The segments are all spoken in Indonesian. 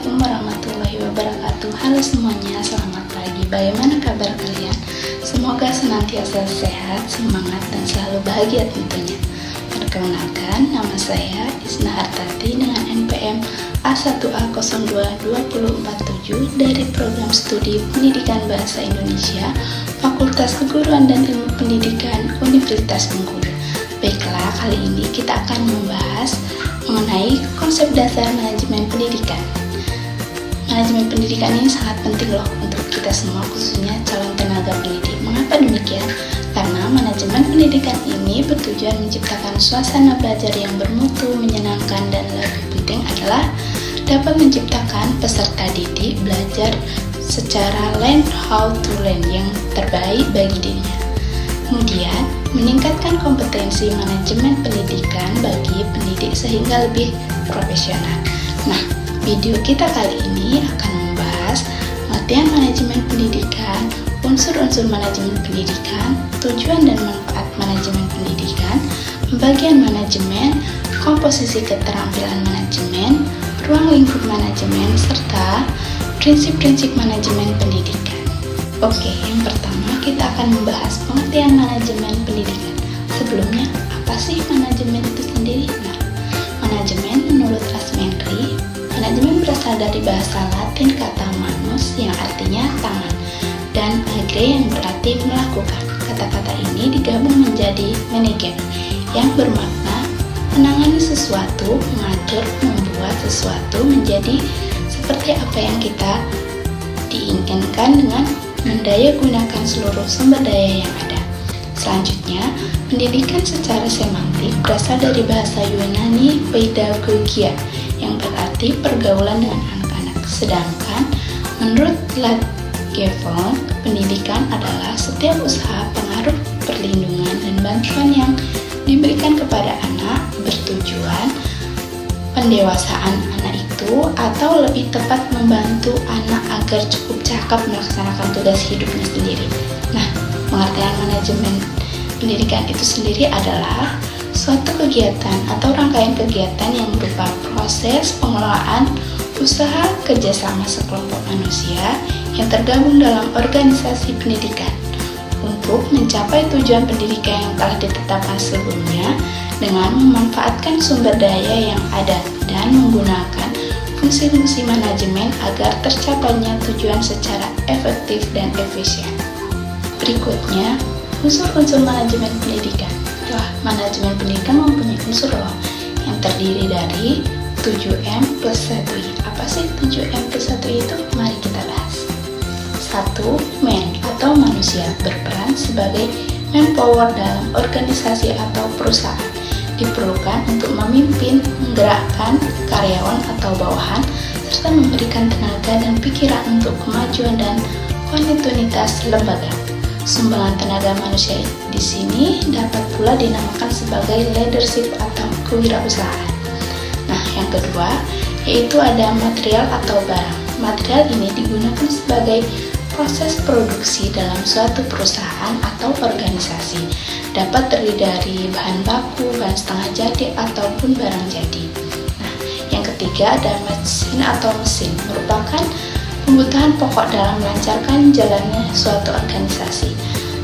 Assalamualaikum warahmatullahi wabarakatuh. Halo semuanya, selamat pagi. Bagaimana kabar kalian? Semoga senantiasa sehat, semangat, dan selalu bahagia tentunya. Perkenalkan, nama saya Isna Artati dengan NPM A1A022047 dari Program Studi Pendidikan Bahasa Indonesia, Fakultas Keguruan dan Ilmu Pendidikan Universitas Bengkulu. Baiklah, kali ini kita akan membahas mengenai konsep dasar manajemen pendidikan. Manajemen pendidikan ini sangat penting loh untuk kita semua, khususnya calon tenaga pendidik. Mengapa demikian? Karena manajemen pendidikan ini bertujuan menciptakan suasana belajar yang bermutu, menyenangkan, dan lebih penting adalah dapat menciptakan peserta didik belajar secara learn how to learn yang terbaik bagi dirinya. Kemudian, meningkatkan kompetensi manajemen pendidikan bagi pendidik sehingga lebih profesional. Nah, video kita kali ini akan membahas pengertian manajemen pendidikan, unsur-unsur manajemen pendidikan, tujuan dan manfaat manajemen pendidikan, pembagian manajemen, komposisi keterampilan manajemen, ruang lingkup manajemen, serta prinsip-prinsip manajemen pendidikan. Oke, yang pertama kita akan membahas pengertian manajemen pendidikan. Sebelumnya, apa sih manajemen itu sendiri? Nah, manajemen menurut Asmenri, manajemen berasal dari bahasa Latin kata manus yang artinya tangan, dan agere yang berarti melakukan. Kata-kata ini digabung menjadi managen yang bermakna menangani sesuatu, mengatur, membuat sesuatu menjadi seperti apa yang kita diinginkan dengan mendaya gunakan seluruh sumber daya yang ada. Selanjutnya, pendidikan secara semantik berasal dari bahasa Yunani pedagogia yang berarti pergaulan dengan anak-anak. Sedangkan menurut Langevin, pendidikan adalah setiap usaha, pengaruh, perlindungan, dan bantuan yang diberikan kepada anak bertujuan pendewasaan anak itu, atau lebih tepat membantu anak agar cukup cakap melaksanakan tugas hidupnya sendiri. Nah, pengertian manajemen pendidikan itu sendiri adalah suatu kegiatan atau rangkaian kegiatan yang berupa proses pengelolaan usaha kerjasama sekelompok manusia yang tergabung dalam organisasi pendidikan untuk mencapai tujuan pendidikan yang telah ditetapkan sebelumnya dengan memanfaatkan sumber daya yang ada dan menggunakan fungsi-fungsi manajemen agar tercapainya tujuan secara efektif dan efisien. Berikutnya, unsur-unsur manajemen pendidikan. Wah, manajemen pendidikan mempunyai unsur loh yang terdiri dari 7M plus 1I. Apa sih 7M plus 1I itu? Mari kita bahas. 1. Man atau manusia berperan sebagai manpower dalam organisasi atau perusahaan. Diperlukan untuk memimpin, menggerakkan karyawan atau bawahan, serta memberikan tenaga dan pikiran untuk kemajuan dan kontinuitas lembaga. Sumbangan tenaga manusia di sini dapat pula dinamakan sebagai leadership atau kewirausahaan. Nah, yang kedua yaitu ada material atau barang. Material ini digunakan sebagai proses produksi dalam suatu perusahaan atau organisasi. Dapat terdiri dari bahan baku, bahan setengah jadi, ataupun barang jadi. Nah, yang ketiga ada mesin atau mesin, merupakan kebutuhan pokok dalam melancarkan jalannya suatu organisasi.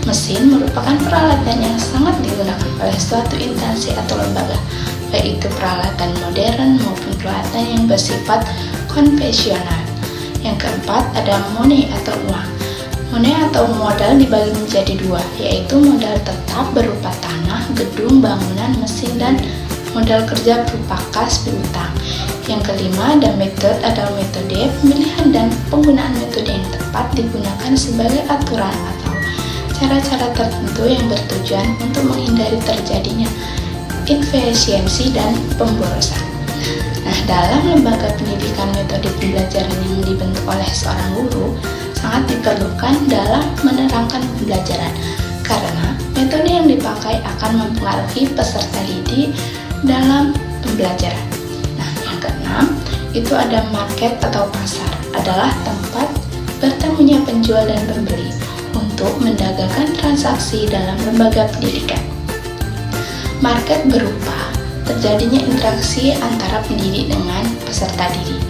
Mesin merupakan peralatan yang sangat digunakan oleh suatu instansi atau lembaga, baik itu peralatan modern maupun peralatan yang bersifat konvensional. Yang keempat ada money atau uang. Money atau modal dibagi menjadi dua, yaitu modal tetap berupa tanah, gedung, bangunan, mesin, dan modal kerja berupa kas piutang. Yang kelima ada metode atau metode, pemilihan dan penggunaan metode yang tepat digunakan sebagai aturan atau cara-cara tertentu yang bertujuan untuk menghindari terjadinya inefisiensi dan pemborosan. Nah, dalam lembaga pendidikan metode pembelajaran yang dibentuk oleh seorang guru sangat diperlukan dalam menerangkan pembelajaran karena metode yang dipakai akan mempengaruhi peserta didik dalam pembelajaran. Nah, yang keenam itu ada market atau pasar, adalah tempat bertemunya penjual dan pembeli untuk mendagangkan transaksi dalam lembaga pendidikan. Market berupa terjadinya interaksi antara pendidik dengan peserta didik.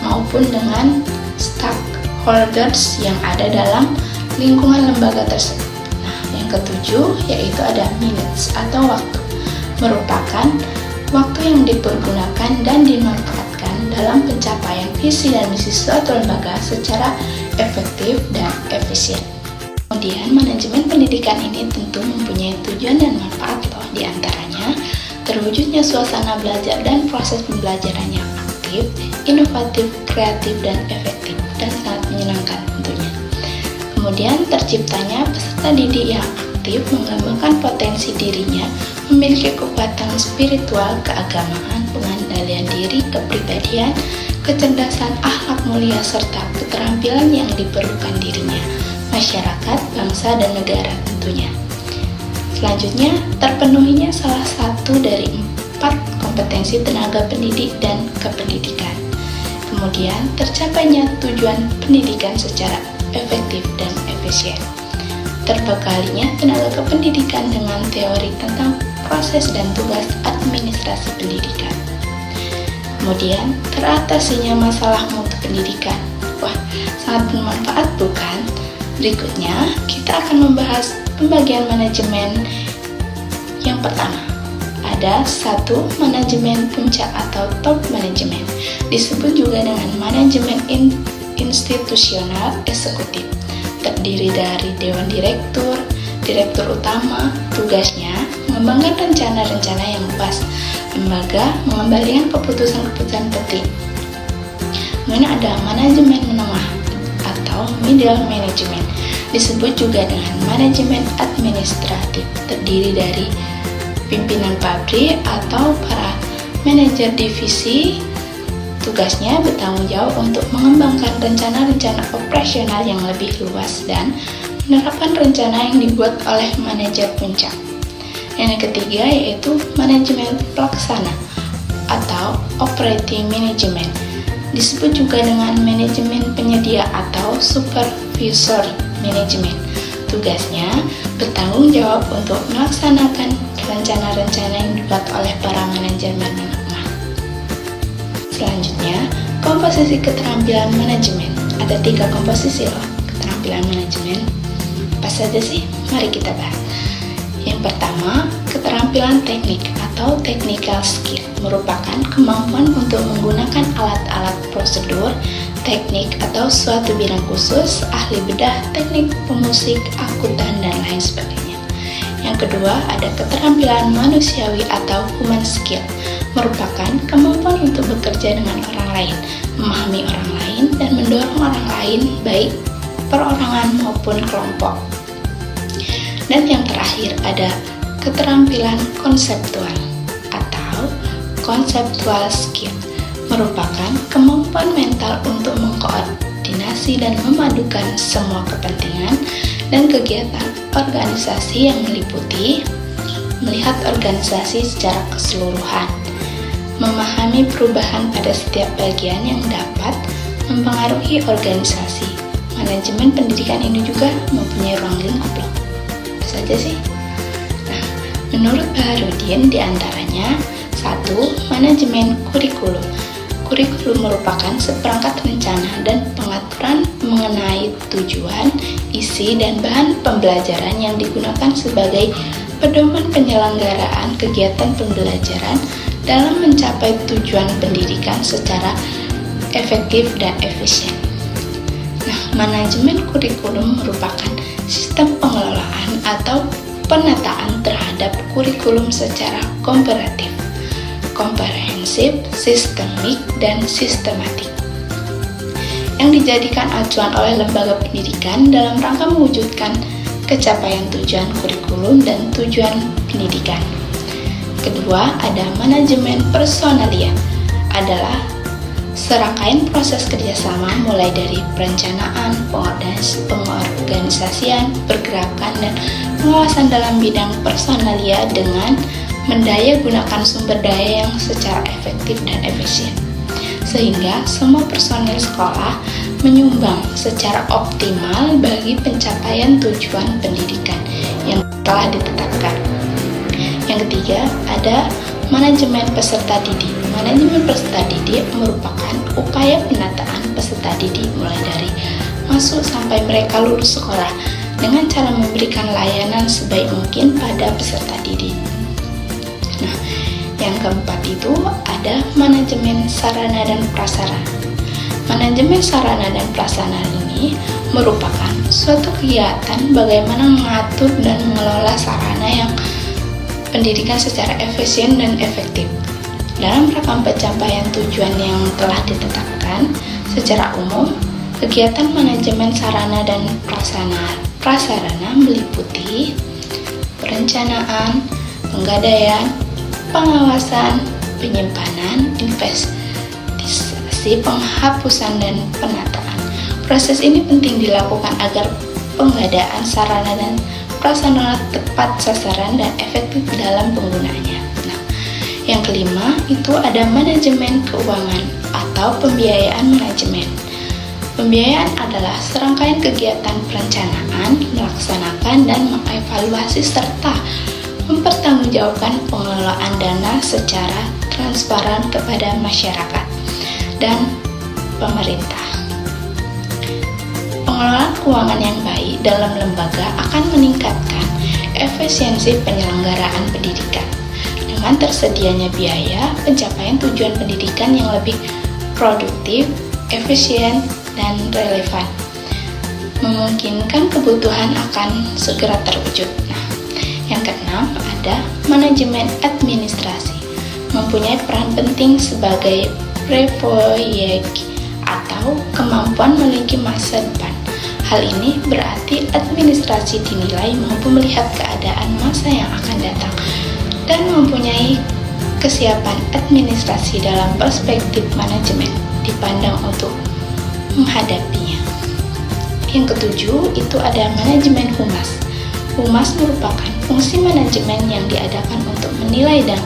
maupun dengan stakeholders yang ada dalam lingkungan lembaga tersebut. Nah, yang ketujuh yaitu ada minutes atau waktu, merupakan waktu yang dipergunakan dan dimanfaatkan dalam pencapaian visi dan misi suatu lembaga secara efektif dan efisien. Kemudian, manajemen pendidikan ini tentu mempunyai tujuan dan manfaat loh, diantaranya terwujudnya suasana belajar dan proses pembelajaran yang aktif, inovatif, kreatif, dan efektif, dan sangat menyenangkan tentunya. Kemudian, terciptanya peserta didik yang aktif mengembangkan potensi dirinya, memiliki kekuatan spiritual, keagamaan, pengendalian diri, kepribadian, kecerdasan, akhlak mulia, serta keterampilan yang diperlukan dirinya, masyarakat, bangsa, dan negara tentunya. Selanjutnya, terpenuhinya salah satu dari 4 kompetensi tenaga pendidik dan kependidikan. Kemudian, tercapainya tujuan pendidikan secara efektif dan efisien. Terbekalinya tenaga kependidikan dengan teori tentang proses dan tugas administrasi pendidikan. Kemudian, teratasinya masalah mutu pendidikan. Wah, sangat bermanfaat bukan? Berikutnya, kita akan membahas pembagian manajemen. Yang pertama, ada 1. Manajemen puncak atau top manajemen, disebut juga dengan manajemen institusional eksekutif, terdiri dari dewan direktur, direktur utama. Tugasnya mengembangkan rencana-rencana yang luas lembaga, mengembalikan keputusan-keputusan penting. Kemudian ada manajemen menengah atau middle management, disebut juga dengan manajemen administratif, terdiri dari pimpinan pabrik atau para manajer divisi. Tugasnya bertanggung jawab untuk mengembangkan rencana-rencana operasional yang lebih luas dan menerapkan rencana yang dibuat oleh manajer puncak. Yang ketiga yaitu manajemen pelaksana atau operating management, disebut juga dengan manajemen penyedia atau supervisor management. Tugasnya bertanggung jawab untuk melaksanakan rencana-rencana yang dibuat oleh para manajemen menengah. Selanjutnya, komposisi keterampilan manajemen. Ada 3 komposisi loh keterampilan manajemen. Apa saja sih? Mari kita bahas. Yang pertama, keterampilan teknik atau technical skill, merupakan kemampuan untuk menggunakan alat-alat prosedur, teknik atau suatu bidang khusus, ahli bedah, teknik pemusik, akuntan, dan lain sebagainya. Yang kedua, ada keterampilan manusiawi atau human skill, merupakan kemampuan untuk bekerja dengan orang lain, memahami orang lain, dan mendorong orang lain, baik perorangan maupun kelompok. Dan yang terakhir ada keterampilan konseptual atau conceptual skill, merupakan kemampuan mental untuk mengkoordinasi dan memadukan semua kepentingan dan kegiatan organisasi yang meliputi melihat organisasi secara keseluruhan, memahami perubahan pada setiap bagian yang dapat mempengaruhi organisasi. Manajemen pendidikan ini juga mempunyai ruang lingkup loh. Apa saja sih? Nah, menurut Baharudin diantaranya 1. Manajemen kurikulum. Kurikulum merupakan seperangkat rencana dan pengaturan mengenai tujuan, isi, dan bahan pembelajaran yang digunakan sebagai pedoman penyelenggaraan kegiatan pembelajaran dalam mencapai tujuan pendidikan secara efektif dan efisien. Nah, manajemen kurikulum merupakan sistem pengelolaan atau penataan terhadap kurikulum secara komparatif, komprehensif, sistemik, dan sistematik yang dijadikan acuan oleh lembaga pendidikan dalam rangka mewujudkan kecapaian tujuan kurikulum dan tujuan pendidikan. Kedua, ada manajemen personalia, adalah serangkaian proses kerjasama mulai dari perencanaan, pengorganisasian, pergerakan, dan pengawasan dalam bidang personalia dengan mendaya gunakan sumber daya yang secara efektif dan efisien, sehingga semua personil sekolah menyumbang secara optimal bagi pencapaian tujuan pendidikan yang telah ditetapkan. Yang ketiga, ada manajemen peserta didik, manajemen peserta didik merupakan upaya penataan peserta didik mulai dari masuk sampai mereka lulus sekolah dengan cara memberikan layanan sebaik mungkin pada peserta didik. Nah, yang keempat itu ada manajemen sarana dan prasarana. Manajemen sarana dan prasarana ini merupakan suatu kegiatan bagaimana mengatur dan mengelola sarana yang pendidikan secara efisien dan efektif dalam rangka pencapaian tujuan yang telah ditetapkan. Secara umum, kegiatan manajemen sarana dan prasarana meliputi perencanaan, penggadaian, pengawasan, penyimpanan, investigasi, penghapusan, dan penataan. Proses ini penting dilakukan agar pengadaan sarana dan prasarana tepat sasaran dan efektif dalam penggunaannya. Nah, yang kelima itu ada manajemen keuangan atau pembiayaan manajemen. Pembiayaan adalah serangkaian kegiatan perencanaan, melaksanakan, dan mengevaluasi serta mempertanggungjawabkan pengelolaan dana secara transparan kepada masyarakat dan pemerintah. Pengelolaan keuangan yang baik dalam lembaga akan meningkatkan efisiensi penyelenggaraan pendidikan. Dengan tersedianya biaya, pencapaian tujuan pendidikan yang lebih produktif, efisien, dan relevan, memungkinkan kebutuhan akan segera terwujud. Nah, yang keenam ada manajemen administrasi, mempunyai peran penting sebagai preproyek atau kemampuan memiliki masa depan. Hal ini berarti administrasi dinilai mampu melihat keadaan masa yang akan datang dan mempunyai kesiapan administrasi dalam perspektif manajemen dipandang untuk menghadapinya. Yang ketujuh itu ada manajemen humas. Humas merupakan fungsi manajemen yang diadakan untuk menilai dan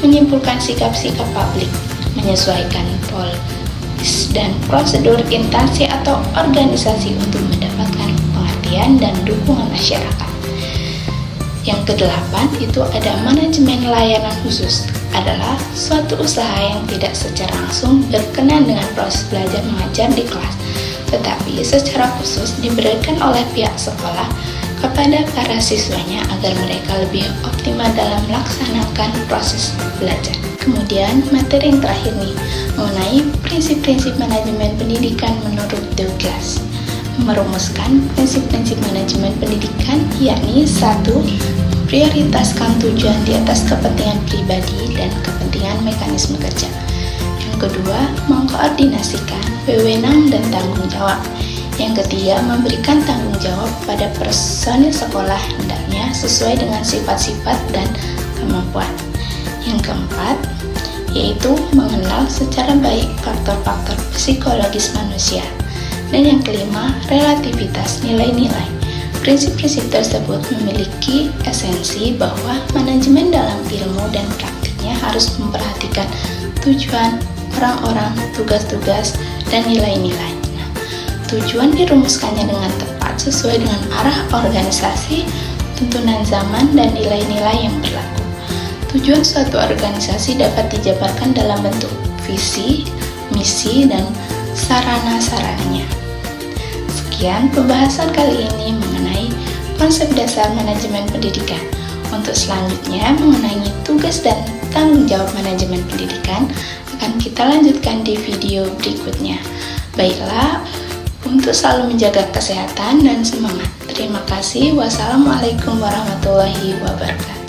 menyimpulkan sikap-sikap publik, menyesuaikan polis dan prosedur instansi atau organisasi untuk mendapatkan pengertian dan dukungan masyarakat. Yang kedelapan itu ada manajemen layanan khusus, adalah suatu usaha yang tidak secara langsung berkenaan dengan proses belajar mengajar di kelas, tetapi secara khusus diberikan oleh pihak sekolah kepada para siswanya agar mereka lebih optimal dalam melaksanakan proses belajar. Kemudian materi yang terakhir nih, mengenai prinsip-prinsip manajemen pendidikan menurut Douglas. Merumuskan prinsip-prinsip manajemen pendidikan yakni 1. Prioritaskan tujuan di atas kepentingan pribadi dan kepentingan mekanisme kerja. Yang kedua, mengkoordinasikan wewenang dan tanggung jawab. Yang ketiga, memberikan tanggung jawab pada personil sekolah hendaknya sesuai dengan sifat-sifat dan kemampuan. Yang keempat, yaitu mengenal secara baik faktor-faktor psikologis manusia. Dan yang kelima, relativitas nilai-nilai. Prinsip-prinsip tersebut memiliki esensi bahwa manajemen dalam ilmu dan praktiknya harus memperhatikan tujuan, orang-orang, tugas-tugas, dan nilai-nilai. Nah, tujuan dirumuskannya dengan tepat sesuai dengan arah organisasi, tuntunan zaman, dan nilai-nilai yang berlaku. Tujuan suatu organisasi dapat dijabarkan dalam bentuk visi, misi, dan sarana-sarananya. Sekian pembahasan kali ini mengenai konsep dasar manajemen pendidikan. Untuk selanjutnya mengenai tugas dan tanggung jawab manajemen pendidikan akan kita lanjutkan di video berikutnya. Baiklah, untuk selalu menjaga kesehatan dan semangat. Terima kasih. Wassalamualaikum warahmatullahi wabarakatuh.